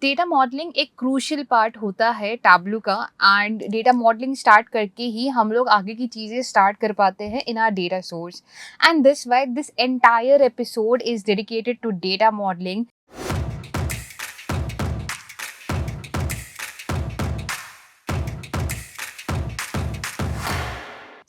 Data modelling एक crucial part होता है टैबलू का। एंड डेटा मॉडलिंग स्टार्ट करके ही हम लोग आगे की चीज़ें स्टार्ट कर पाते हैं in our data source. And this why this entire episode is dedicated to data modelling.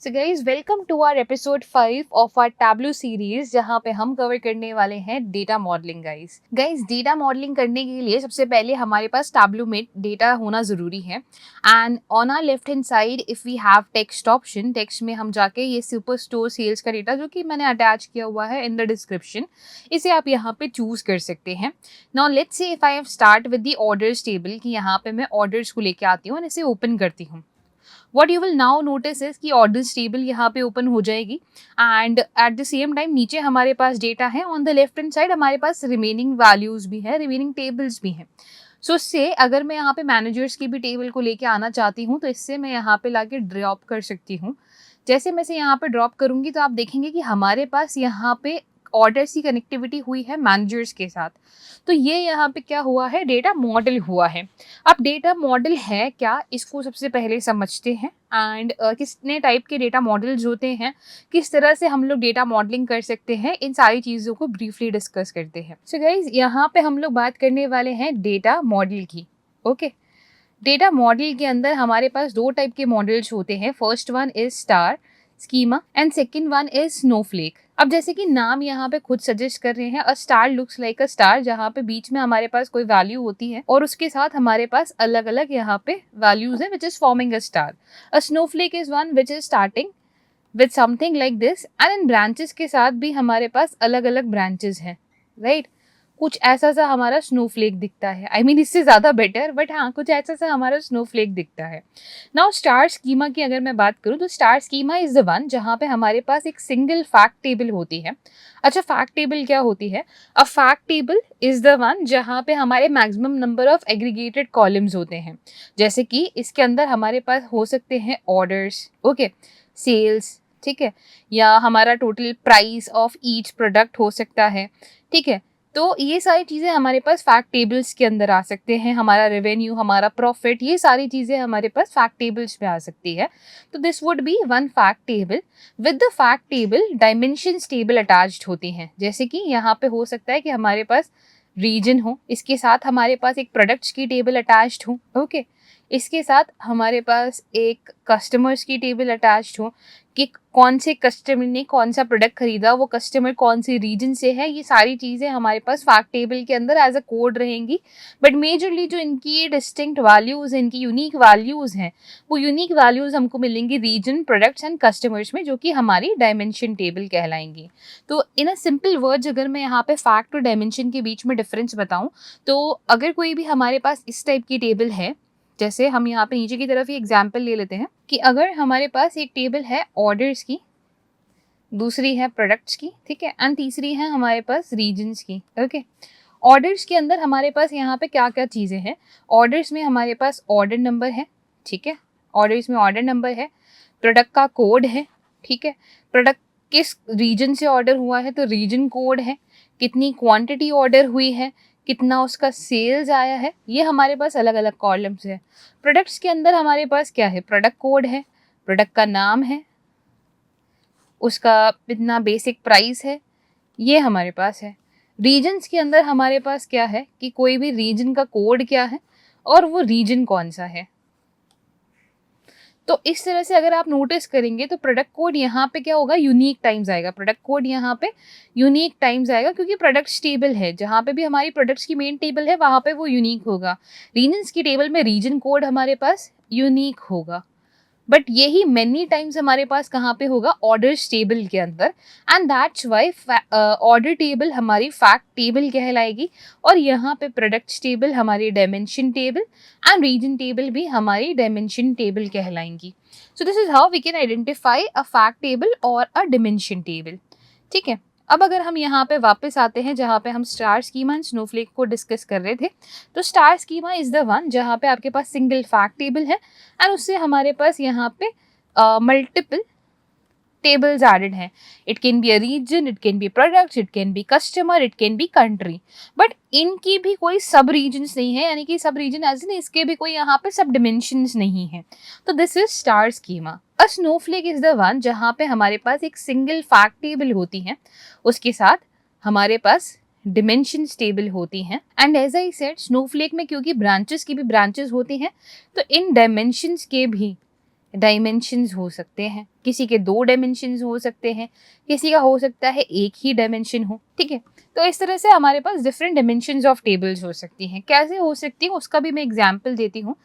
So guys welcome to our episode 5 of our Tableau series, जहाँ पे हम कवर करने वाले हैं data modelling. Guys data modelling करने के लिए सबसे पहले हमारे पास टैबलू में डेटा होना ज़रूरी है। And on our left hand side if we have text option, text में हम जाके ये सुपर स्टोर सेल्स का डेटा जो कि मैंने अटैच किया हुआ है इन द डिस्क्रिप्शन, इसे आप यहाँ पे चूज़ कर सकते हैं। Now let's say if I have start with the orders table, कि यहाँ पे मैं ऑर्डर्स को लेके आती हूँ और इसे ओपन करती हूँ। What you will now notice is कि ऑर्डर्स टेबल यहाँ पे ओपन हो जाएगी। And at the same time नीचे हमारे पास डेटा है, on the left hand side हमारे पास रिमेनिंग वैल्यूज भी है, रिमेनिंग टेबल्स भी हैं। सो इससे अगर मैं यहाँ पे मैनेजर्स की भी टेबल को लेके आना चाहती हूँ तो इससे मैं यहाँ पे लाके ड्रॉप कर सकती हूँ। जैसे मैं इसे यहाँ पे ड्रॉप करूँगी तो आप देखेंगे कि हमारे पास यहाँ पे ऑर्डर्स की कनेक्टिविटी हुई है मैनेजर्स के साथ। तो ये यहाँ पे क्या हुआ है, डेटा मॉडल हुआ है। अब डेटा मॉडल है क्या, इसको सबसे पहले समझते हैं। एंड कितने टाइप के डेटा मॉडल्स होते हैं, किस तरह से हम लोग डेटा मॉडलिंग कर सकते हैं, इन सारी चीज़ों को ब्रीफली डिस्कस करते हैं। सो गाइज यहाँ पे हम लोग बात करने वाले हैं डेटा मॉडल की। ओके, डेटा मॉडल के अंदर हमारे पास दो टाइप के मॉडल्स होते हैं। First one is star schema and second one is Snowflake. अब जैसे कि नाम यहाँ पे खुद सजेस्ट कर रहे हैं, a star looks like a star, जहाँ पे बीच में हमारे पास कोई वैल्यू होती है और उसके साथ हमारे पास अलग अलग यहाँ पे वैल्यूज है which is forming a star. A Snowflake is one which is starting with something like this, and in branches के साथ भी हमारे पास अलग अलग ब्रांचेस हैं, राइट। कुछ ऐसा सा हमारा स्नोफ्लेक दिखता है, आई मीन इससे ज़्यादा बेटर, बट हाँ कुछ ऐसा सा हमारा स्नोफ्लेक दिखता है। नाउ स्टार स्कीमा की अगर मैं बात करूँ तो star schema is the one जहाँ पे हमारे पास एक सिंगल फैक्ट टेबल होती है। अच्छा, फैक्ट टेबल क्या होती है? अ fact table is the one जहाँ पे हमारे maximum number of aggregated columns होते हैं। जैसे कि इसके अंदर हमारे पास हो सकते हैं ऑर्डर्स, ओके, सेल्स, ठीक है, या हमारा total price of each product हो सकता है, ठीक है। तो ये सारी चीज़ें हमारे पास फैक्ट टेबल्स के अंदर आ सकते हैं। हमारा रेवेन्यू, हमारा प्रॉफिट, ये सारी चीज़ें हमारे पास फैक्ट टेबल्स में आ सकती है। तो this would be one fact table. With the fact table dimensions table attached होती हैं। जैसे कि यहाँ पे हो सकता है कि हमारे पास रीजन हो, इसके साथ हमारे पास एक प्रोडक्ट्स की टेबल अटैच्ड हो, ओके, इसके साथ हमारे पास एक कस्टमर्स की टेबल अटैच्ड हो कि कौन से कस्टमर ने कौन सा प्रोडक्ट खरीदा, वो कस्टमर कौन से रीजन से है। ये सारी चीज़ें हमारे पास फैक्ट टेबल के अंदर एज अ कोड रहेंगी। बट मेजरली जो इनकी डिस्टिंक्ट वैल्यूज़ हैं, इनकी यूनिक वैल्यूज़ हैं, वो यूनिक वैल्यूज़ हमको मिलेंगी रीजन, प्रोडक्ट्स एंड कस्टमर्स में, जो कि हमारी डायमेंशन टेबल कहलाएंगी। तो इन अ सिंपल वर्ड्स अगर मैं यहाँ पे फैक्ट और डायमेंशन के बीच में डिफरेंस बताऊँ, तो अगर कोई भी हमारे पास इस टाइप की टेबल है, जैसे हम यहाँ पे नीचे की तरफ ही एग्जाम्पल ले लेते हैं कि अगर हमारे पास एक टेबल है ऑर्डर्स की, दूसरी है प्रोडक्ट्स की, ठीक है, एंड तीसरी है हमारे पास रीजन्स की, ओके। ऑर्डर्स के अंदर हमारे पास यहाँ पे क्या क्या चीज़ें हैं? ऑर्डर्स में हमारे पास ऑर्डर नंबर है, ठीक है, ऑर्डर्स में ऑर्डर नंबर है, प्रोडक्ट का कोड है, ठीक है, प्रोडक्ट किस रीजन से ऑर्डर हुआ है तो रीजन कोड है, कितनी क्वांटिटी ऑर्डर हुई है, कितना उसका सेल्स आया है, ये हमारे पास अलग अलग कॉलम्स है। प्रोडक्ट्स के अंदर हमारे पास क्या है? प्रोडक्ट कोड है, प्रोडक्ट का नाम है, उसका कितना बेसिक प्राइस है, ये हमारे पास है। रीजन्स के अंदर हमारे पास क्या है कि कोई भी रीजन का कोड क्या है और वो रीजन कौन सा है। तो इस तरह से अगर आप नोटिस करेंगे तो प्रोडक्ट कोड यहाँ पे क्या होगा, यूनिक टाइम्स आएगा। प्रोडक्ट कोड यहाँ पे यूनिक टाइम्स आएगा क्योंकि प्रोडक्ट्स टेबल है, जहाँ पे भी हमारी प्रोडक्ट्स की मेन टेबल है वहाँ पे वो यूनिक होगा। रीजन्स की टेबल में रीजन कोड हमारे पास यूनिक होगा, बट यही मेनी टाइम्स हमारे पास कहाँ पे होगा? ऑर्डर्स टेबल के अंदर। And that's why order table हमारी फैक्ट टेबल कहलाएगी और यहाँ पे प्रोडक्ट्स टेबल हमारी dimension table and region table भी हमारी डायमेंशन टेबल कहलाएंगी। So this is how we can identify a fact table और अ डायमेंशन टेबल, ठीक है। अब अगर हम यहाँ पे वापस आते हैं जहाँ पे हम स्टार स्कीमा एंड स्नोफ्लेक को डिस्कस कर रहे थे, तो star schema is the one जहाँ पे आपके पास सिंगल फैक्ट टेबल है एंड उससे हमारे पास यहाँ पे मल्टीपल टेबल्स एडेड हैं। It can be a region, it can be products, it can be customer, it can be country, but इनकी भी कोई सब रीजन्स नहीं है, यानी कि सब रीजन एज इन इसके भी कोई यहाँ पे सब डिमेंशंस नहीं है। तो this is star schema. A Snowflake is the one जहाँ पे हमारे पास एक सिंगल फैक्ट टेबल होती है, उसके साथ हमारे पास डिमेंशन टेबल होती हैं। And as I said, snowflake में क्योंकि ब्रांचेस की भी ब्रांचेस होती हैं, तो इन डायमेंशंस के भी डायमेंशंस हो सकते हैं। किसी के 2 डायमेंशंस हो सकते हैं, किसी का हो सकता है एक ही डायमेंशन हो, ठीक है। तो इस तरह से हमारे पास डिफरेंट डायमेंशंस ऑफ टेबल्स हो सकती हैं। कैसे हो सकती है उसका भी मैं एग्जांपल देती हूँ।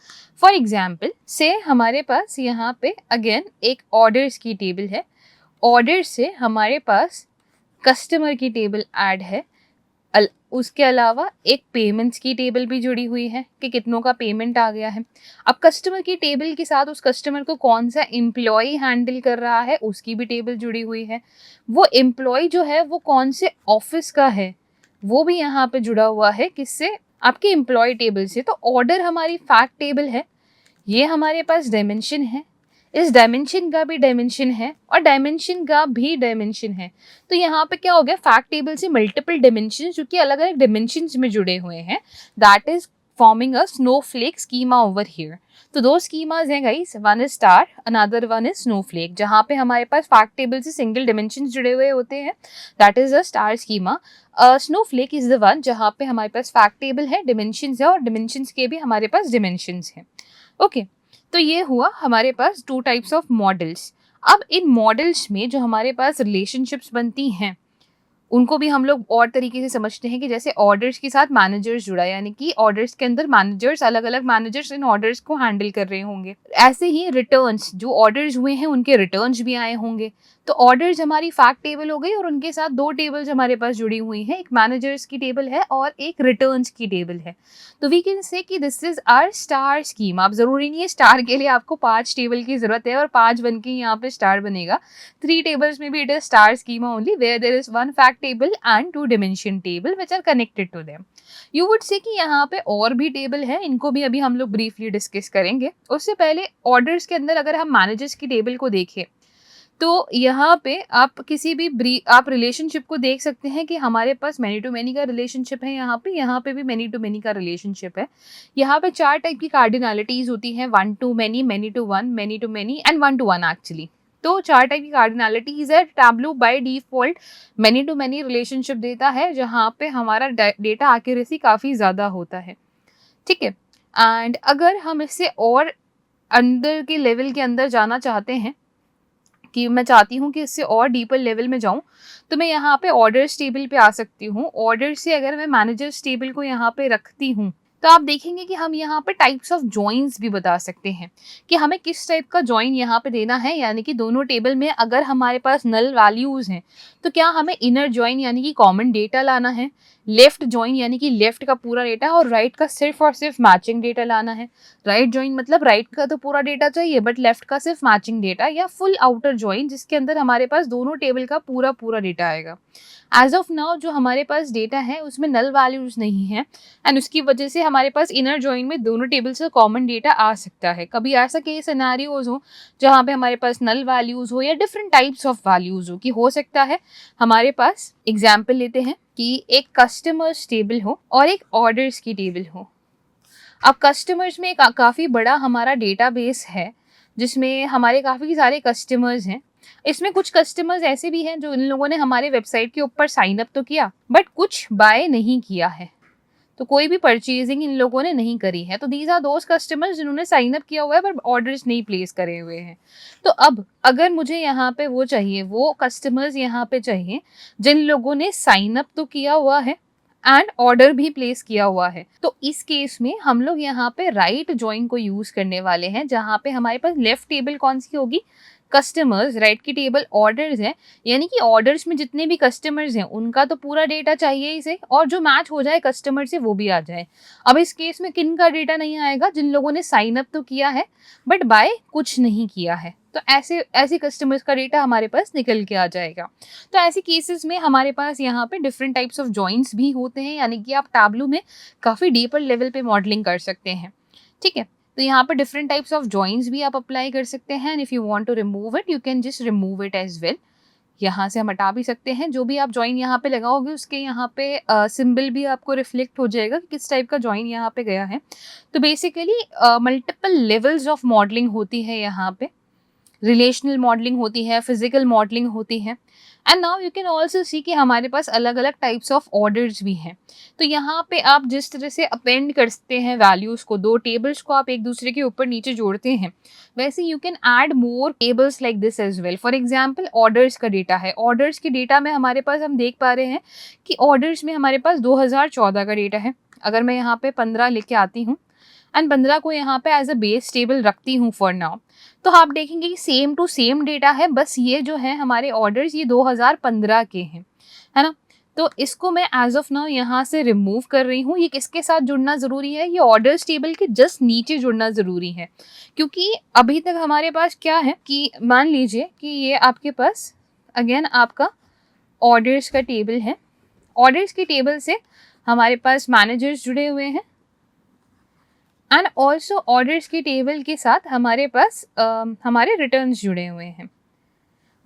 फॉर एग्जांपल से हमारे पास यहाँ पे अगेन एक ऑर्डर्स की टेबल है, ऑर्डर से हमारे पास कस्टमर की टेबल ऐड है, उसके अलावा एक पेमेंट्स की टेबल भी जुड़ी हुई है कि कितनों का पेमेंट आ गया है। अब कस्टमर की टेबल के साथ उस कस्टमर को कौन सा एम्प्लॉय हैंडल कर रहा है उसकी भी टेबल जुड़ी हुई है। वो एम्प्लॉय जो है वो कौन से ऑफिस का है वो भी यहाँ पे जुड़ा हुआ है, किससे? आपके एम्प्लॉय टेबल से। तो ऑर्डर हमारी फैक्ट टेबल है, ये हमारे पास डायमेंशन है, इस डायमेंशन का भी डायमेंशन है और डायमेंशन का भी डायमेंशन है। तो यहाँ पे क्या हो गया, फैक्ट टेबल से मल्टीपल डायमेंशन जो कि अलग अलग डायमेंशंस में जुड़े हुए हैं, that is forming a Snowflake schema over here. तो 2 स्कीमाज हैं guys, one is star, another one is Snowflake, जहाँ पे हमारे पास फैक्ट टेबल से सिंगल डायमेंशन जुड़े हुए होते हैं, that is a star schema. Snowflake is the one जहाँ पे हमारे पास फैक्ट टेबल है, डिमेंशंस है और डिमेंशंस के भी हमारे पास डिमेंशंस हैं। ओके, तो ये हुआ हमारे पास 2 टाइप्स ऑफ मॉडल्स। अब इन मॉडल्स में जो हमारे पास रिलेशनशिप्स बनती हैं उनको भी हम लोग और तरीके से समझते हैं कि जैसे ऑर्डर्स के साथ मैनेजर्स जुड़ा है, यानी कि ऑर्डर्स के अंदर मैनेजर्स, अलग अलग मैनेजर्स इन ऑर्डर्स को हैंडल कर रहे होंगे। ऐसे ही रिटर्न्स, जो ऑर्डर्स हुए हैं उनके रिटर्न्स भी आए होंगे। तो ऑर्डर्स हमारी फैक्ट टेबल हो गई और उनके साथ 2 टेबल्स हमारे पास जुड़ी हुई हैं, एक मैनेजर्स की टेबल है और एक रिटर्न्स की टेबल है। तो we can say that this is our star scheme. आप जरूरी नहीं है स्टार के लिए आपको 5 टेबल की जरूरत है और 5 बन के यहाँ पे स्टार बनेगा। 3 tables में भी it is star schema only where there is 1 fact table and 2 dimension table which are connected to them. You would say कि यहाँ पे और भी टेबल है, इनको भी अभी हम लोग ब्रीफली डिस्कस करेंगे। उससे पहले ऑर्डर्स के अंदर अगर हम मैनेजर्स की टेबल को देखें तो यहाँ पे आप किसी भी आप रिलेशनशिप को देख सकते हैं कि हमारे पास मैनी टू मैनी का रिलेशनशिप है, यहाँ पे भी मैनी टू मैनी का रिलेशनशिप है। यहाँ पे 4 टाइप की कार्डिनलिटीज होती हैं, 1 to many, many to one, many to many and 1 to 1 actually. तो 4 टाइप की कार्डिनलिटीज है। Tableau by default many to many relationship देता है जहाँ पे हमारा डेटा एक्यूरेसी काफ़ी ज़्यादा होता है, ठीक है। एंड अगर हम इससे और अंदर के लेवल के अंदर जाना चाहते हैं कि मैं चाहती हूँ कि इससे और डीपर लेवल में जाऊँ, तो मैं यहाँ पे ऑर्डर्स टेबल पे आ सकती हूँ। ऑर्डर से अगर मैं मैनेजर्स टेबल को यहाँ पे रखती हूँ तो आप देखेंगे कि हम यहाँ पे टाइप्स ऑफ जॉइंस भी बता सकते हैं कि हमें किस टाइप का जॉइन यहाँ पे देना है। यानी कि दोनों टेबल में अगर हमारे पास नल वैल्यूज हैं तो क्या हमें इनर जॉइन यानी कि कॉमन डेटा लाना है, लेफ्ट जॉइन यानी कि लेफ्ट का पूरा डेटा और राइट का सिर्फ और सिर्फ मैचिंग डेटा लाना है। राइट जॉइन मतलब राइट का तो पूरा डेटा चाहिए बट लेफ्ट का सिर्फ मैचिंग डेटा, या फुल आउटर जॉइन जिसके अंदर हमारे पास दोनों टेबल का पूरा पूरा डेटा आएगा। एज ऑफ नाउ जो हमारे पास डेटा है उसमें नल वैल्यूज नहीं है एंड उसकी वजह से हमारे पास इनर जॉइन में दोनों टेबल से कॉमन डेटा आ सकता है। कभी ऐसा केस सिनेरियोज हो जहाँ पे हमारे पास नल वैल्यूज हो या डिफरेंट टाइप्स ऑफ वैल्यूज हो, कि हो सकता है हमारे पास एग्जाम्पल लेते हैं कि एक कस्टमर्स टेबल हो और एक ऑर्डर्स की टेबल हो। अब कस्टमर्स में काफ़ी बड़ा हमारा डेटाबेस है जिसमें हमारे काफ़ी सारे कस्टमर्स हैं। इसमें कुछ कस्टमर्स ऐसे भी हैं जो इन लोगों ने हमारे वेबसाइट के ऊपर साइन अप तो किया बट कुछ बाय नहीं किया है, तो कोई भी परचेजिंग इन लोगों ने नहीं करी है। तो दीज आर दोज कस्टमर्स जिन्होंने साइन अप किया हुआ है पर ऑर्डर्स नहीं प्लेस करे हुए हैं। तो अब अगर मुझे यहाँ पे वो चाहिए, वो कस्टमर्स यहाँ पे चाहिए जिन लोगों ने साइन अप तो किया हुआ है एंड ऑर्डर भी प्लेस किया हुआ है। तो इस केस में हम लोग यहाँ पे राइट जॉइन को यूज करने वाले हैं, जहाँ पे हमारे पास लेफ्ट टेबल कौन सी होगी, कस्टमर्स, राइट की टेबल ऑर्डर्स है, यानी कि ऑर्डर्स में जितने भी कस्टमर्स हैं उनका तो पूरा डेटा चाहिए इसे और जो मैच हो जाए कस्टमर से वो भी आ जाए। अब इस केस में किन का डेटा नहीं आएगा, जिन लोगों ने साइन अप तो किया है बट बाय कुछ नहीं किया है। तो ऐसे कस्टमर्स का डेटा हमारे पास निकल के आ जाएगा। तो ऐसे केसेस में हमारे पास यहाँ पे डिफरेंट टाइप्स ऑफ जॉइंट्स भी होते हैं, यानी कि आप टैब्लू में काफ़ी डीपर लेवल पे मॉडलिंग कर सकते हैं, ठीक है। तो यहाँ पे डिफरेंट टाइप्स ऑफ जॉइंट्स भी आप अप्लाई कर सकते हैं and if you want to remove it you can just remove it as well. यहाँ से हम हटा भी सकते हैं। जो भी आप जॉइन यहाँ पे लगाओगे उसके यहाँ पे सिंबल भी आपको रिफ्लेक्ट हो जाएगा कि किस टाइप का जॉइन यहाँ पे गया है। तो basically multiple levels of modelling होती है यहाँ पे। रिलेशनल मॉडलिंग होती है, फिजिकल मॉडलिंग होती है and now you can also see कि हमारे पास अलग अलग टाइप्स ऑफ ऑर्डर्स भी हैं। तो यहाँ पे आप जिस तरह से अपेंड करते हैं वैल्यूज़ को, दो टेबल्स को आप एक दूसरे के ऊपर नीचे जोड़ते हैं, वैसे you can add more tables like this as well. For example orders का डेटा है, ऑर्डर्स के डेटा में हमारे पास हम देख पा रहे हैं कि ऑर्डर्स में हमारे पास 2014 का डेटा है। अगर मैं यहाँ पे 15 लेके आती हूँ एंड 15 को यहाँ पे एज अ बेस टेबल रखती हूँ फॉर नाउ, तो आप देखेंगे कि सेम टू सेम डेटा है, बस ये जो है हमारे ऑर्डर्स ये 2015 के हैं, है ना। तो इसको मैं एज ऑफ नाउ यहाँ से रिमूव कर रही हूँ। ये किसके साथ जुड़ना ज़रूरी है? ये ऑर्डर्स टेबल के जस्ट नीचे जुड़ना ज़रूरी है, क्योंकि अभी तक हमारे पास क्या है कि मान लीजिए कि ये आपके पास अगेन आपका ऑर्डर्स का टेबल है। ऑर्डर्स के टेबल से हमारे पास मैनेजर्स जुड़े हुए हैं एंड ऑल्सो ऑर्डर्स के टेबल के साथ हमारे पास हमारे रिटर्न्स जुड़े हुए हैं।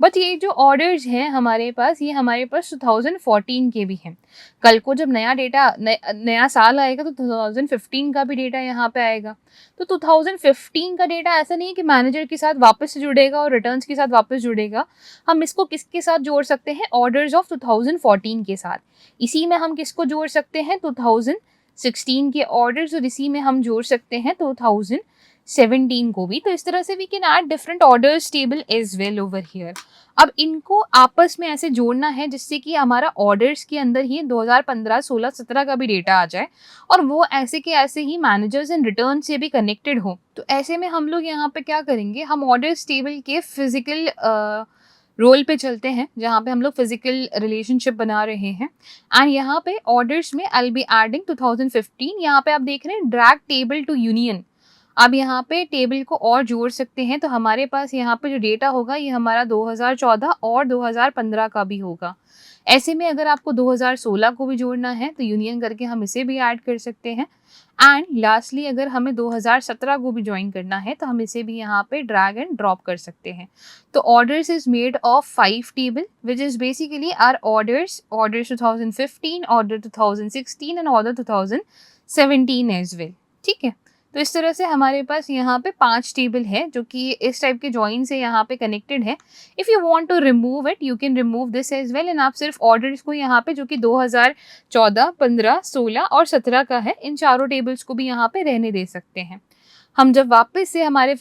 बट ये जो ऑर्डर्स हैं हमारे पास, ये हमारे पास 2014 के भी हैं। कल को जब नया डेटा नया साल आएगा तो 2015 का भी डेटा यहाँ पे आएगा। तो 2015 का डेटा ऐसा नहीं है कि मैनेजर के साथ वापस से जुड़ेगा और रिटर्न्स के साथ वापस जुड़ेगा। हम इसको किसके साथ जोड़ सकते हैं? ऑर्डर्स ऑफ 2014 के साथ। इसी में हम किसको जोड़ सकते हैं? 2016 के ऑर्डर्स, और इसी में हम जोड़ सकते हैं 2017 को भी। तो इस तरह से we can add different orders table as well over here. अब इनको आपस में ऐसे जोड़ना है जिससे कि हमारा ऑर्डर्स के अंदर ही 2015, 16, 17 का भी डेटा आ जाए और वो ऐसे के ऐसे ही मैनेजर्स एंड रिटर्न से भी कनेक्टेड हो। तो ऐसे में हम लोग यहाँ पे क्या करेंगे? हम ऑर्डर्स टेबल के फिजिकल रोल पे चलते हैं, जहाँ पे हम लोग फिजिकल रिलेशनशिप बना रहे हैं एंड यहाँ पे ऑर्डर्स में आई विल बी एडिंग 2015। यहाँ पे आप देख रहे हैं ड्रैग टेबल टू यूनियन। अब यहाँ पे टेबल को और जोड़ सकते हैं, तो हमारे पास यहाँ पे जो डेटा होगा ये हमारा 2014 और 2015 का भी होगा। ऐसे में अगर आपको 2016 को भी जोड़ना है तो यूनियन करके हम इसे भी ऐड कर सकते हैं एंड लास्टली अगर हमें 2017 को भी ज्वाइन करना है तो हम इसे भी यहाँ पे ड्रैग एंड ड्रॉप कर सकते हैं। तो orders is made of 5 table which is basically our orders 2015, order 2016 and order 2017 as well. ठीक है, तो इस तरह से हमारे पास यहाँ पे 5 टेबल है जो कि इस टाइप के जॉइन से यहाँ पे कनेक्टेड है। If you want to remove it you can remove this as well and आप सिर्फ ऑर्डर्स को यहाँ पे जो कि 2014, 15, 16 और 17 का है, इन चारों टेबल्स को भी यहाँ पे रहने दे सकते हैं। हम जब वापस से हमारे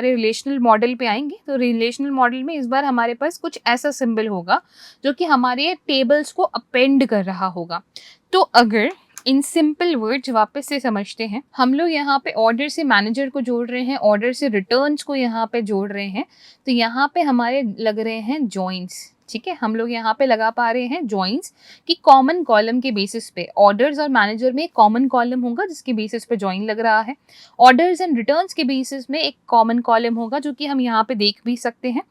रिलेशनल मॉडल पे आएंगे तो रिलेशनल मॉडल में इस बार हमारे पास कुछ ऐसा सिंबल होगा जो कि हमारे टेबल्स को अपेंड कर रहा होगा। तो अगर इन सिंपल वर्ड्स वापस से समझते हैं, हम लोग यहाँ पे ऑर्डर से मैनेजर को जोड़ रहे हैं, ऑर्डर से रिटर्न्स को यहाँ पे जोड़ रहे हैं, तो यहाँ पे हमारे लग रहे हैं जॉइंट्स। ठीक है, हम लोग यहाँ पे लगा पा रहे हैं जॉइंट्स कि कॉमन कॉलम के बेसिस पे ऑर्डर्स और मैनेजर में एक कॉमन कॉलम होगा जिसके बेसिस पे जॉइन लग रहा है। ऑर्डर्स एंड रिटर्न्स के बेसिस में एक कॉमन कॉलम होगा जो कि हम यहाँ पे देख भी सकते हैं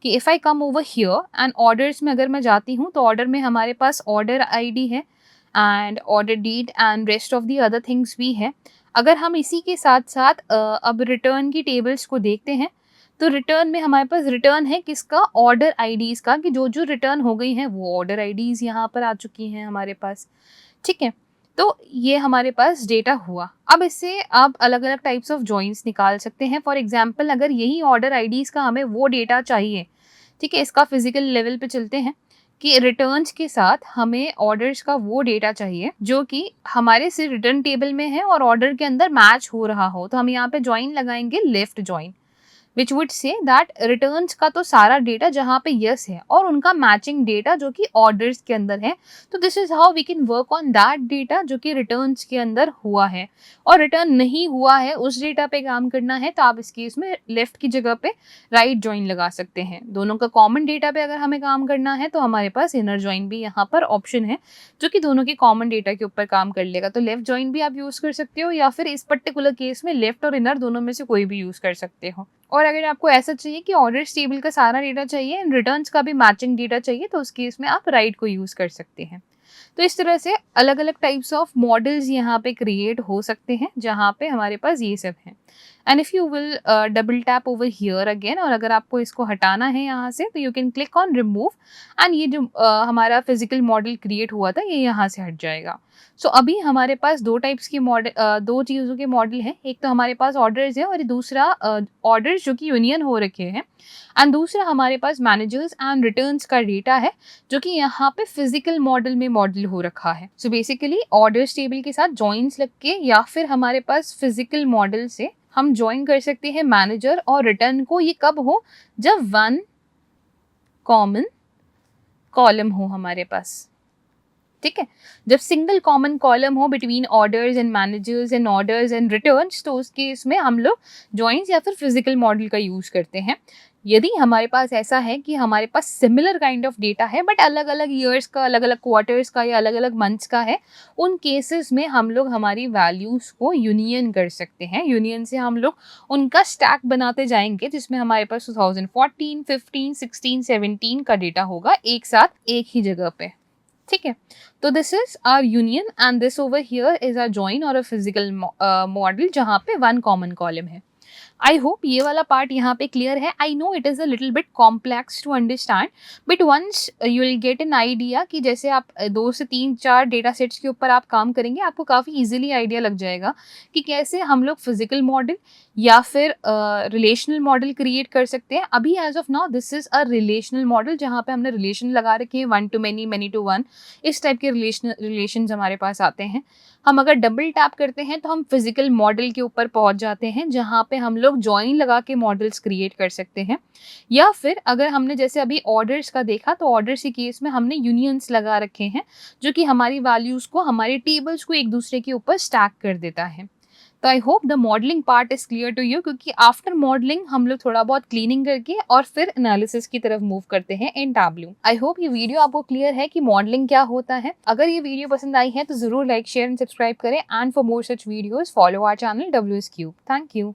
कि if I come over here and orders में अगर मैं जाती हूँ तो ऑर्डर में हमारे पास ऑर्डर ID है and order date and rest of the other things भी है। अगर हम इसी के साथ साथ अब रिटर्न की टेबल्स को देखते हैं तो रिटर्न में हमारे पास रिटर्न है किसका? ऑर्डर IDs का, कि जो जो रिटर्न हो गई हैं वो ऑर्डर IDs यहाँ पर आ चुकी हैं हमारे पास। ठीक है, तो ये हमारे पास डेटा हुआ। अब इससे आप अलग अलग टाइप्स ऑफ जॉइंट्स निकाल सकते हैं। फॉर एग्जाम्पल अगर यही ऑर्डर IDs का हमें वो डेटा चाहिए, ठीक है, इसका फिजिकल लेवल पे चलते हैं कि रिटर्न्स के साथ हमें ऑर्डर्स का वो डेटा चाहिए जो कि हमारे से रिटर्न टेबल में है और ऑर्डर के अंदर मैच हो रहा हो, तो हम यहाँ पे जॉइन लगाएंगे left join which would say that returns का तो सारा डेटा जहाँ पे यस है और उनका मैचिंग डेटा जो कि ऑर्डर्स के अंदर है, तो this is how we can work on that data जो कि रिटर्न्स के अंदर हुआ है और रिटर्न नहीं हुआ है उस डेटा पे काम करना है, तो आप इस केस में लेफ्ट की जगह पे राइट जॉइन लगा सकते हैं। दोनों का कॉमन डेटा पे अगर हमें काम करना है तो हमारे पास इनर जॉइन भी यहाँ पर ऑप्शन है जो कि दोनों के कॉमन डेटा के ऊपर काम कर लेगा। तो लेफ्ट जॉइन भी आप यूज़ कर सकते हो या फिर इस पर्टिकुलर केस में लेफ्ट और इनर दोनों में से कोई भी यूज़ कर सकते हो। और अगर आपको ऐसा चाहिए कि ऑर्डर्स टेबल का सारा डेटा चाहिए एंड रिटर्न्स का भी मैचिंग डेटा चाहिए तो उस केस में आप राइट को यूज़ कर सकते हैं। तो इस तरह से अलग अलग टाइप्स ऑफ मॉडल्स यहाँ पे क्रिएट हो सकते हैं जहाँ पे हमारे पास ये सब हैं। And if you will double tap over here again, और अगर आपको इसको हटाना है यहाँ से तो you can click on remove, and ये जो हमारा फिजिकल मॉडल क्रिएट हुआ था ये यहाँ से हट जाएगा। सो अभी हमारे पास दो टाइप्स की मॉडल, दो चीज़ों के मॉडल हैं। एक तो हमारे पास ऑर्डर्स है और दूसरा ऑर्डर्स जो कि यूनियन हो रखे हैं, एंड दूसरा हमारे पास मैनेजर्स एंड रिटर्न्स का डेटा है जो कि यहाँ पे फिजिकल मॉडल में मॉडल हो रखा है। सो बेसिकली ऑर्डर्स टेबल के साथ जॉइंस लग के या फिर हमारे पास फिजिकल मॉडल से हम ज्वाइन कर सकते हैं मैनेजर और रिटर्न को। ये कब हो? जब वन कॉमन कॉलम हो हमारे पास, ठीक है। जब सिंगल कॉमन कॉलम हो between orders and managers and orders and returns, तो उस केस में हम लोग जॉइंस या फिर फिजिकल मॉडल का यूज करते हैं। यदि हमारे पास ऐसा है कि हमारे पास सिमिलर काइंड ऑफ डेटा है बट अलग अलग ईयर्स का, अलग अलग क्वार्टर्स का या अलग अलग मंथ्स का है, उन केसेस में हम लोग हमारी वैल्यूज को यूनियन कर सकते हैं। यूनियन से हम लोग उनका स्टैक बनाते जाएंगे जिसमें हमारे पास 2014, 15, 16, 17 का डेटा होगा एक साथ एक ही जगह पे, ठीक है। तो this is our union and this over here is our join और अ फिजिकल मॉडल जहाँ पे वन कॉमन कॉलम है। आई होप ये वाला पार्ट यहाँ पे क्लियर है। I know it is a little bit complex to understand, but once you will get an idea कि जैसे आप 2 से 3-4 डेटा सेट्स के ऊपर आप काम करेंगे, आपको काफ़ी इजीली आइडिया लग जाएगा कि कैसे हम लोग फिजिकल मॉडल या फिर रिलेशनल मॉडल क्रिएट कर सकते हैं। अभी as of now this is a relational model जहाँ पे हमने रिलेशन लगा रखे हैं, 1 to many, many to 1, इस टाइप के रिलेशंस हमारे पास आते हैं। हम अगर डबल टैप करते हैं तो हम फिजिकल मॉडल के ऊपर पहुंच जाते हैं जहाँ पे हम लोग जॉइन लगा के मॉडल्स क्रिएट कर सकते हैं। या फिर अगर हमने जैसे अभी ऑर्डर्स का देखा तो ऑर्डर्स के केस में हमने यूनियंस लगा रखे हैं जो कि हमारी वैल्यूज को, हमारे टेबल्स को एक दूसरे के ऊपर स्टैक कर देता है। तो I hope the modelling part is clear to you, क्योंकि आफ्टर मॉडलिंग हम लोग थोड़ा बहुत क्लीनिंग करके और फिर एनालिसिस की तरफ मूव करते हैं इन टैब्लू। आई होप ये वीडियो आपको क्लियर है कि मॉडलिंग क्या होता है। अगर ये वीडियो पसंद आई है तो जरूर लाइक, शेयर एंड सब्सक्राइब करें, and for more such videos follow our channel WS Cube। Thank you.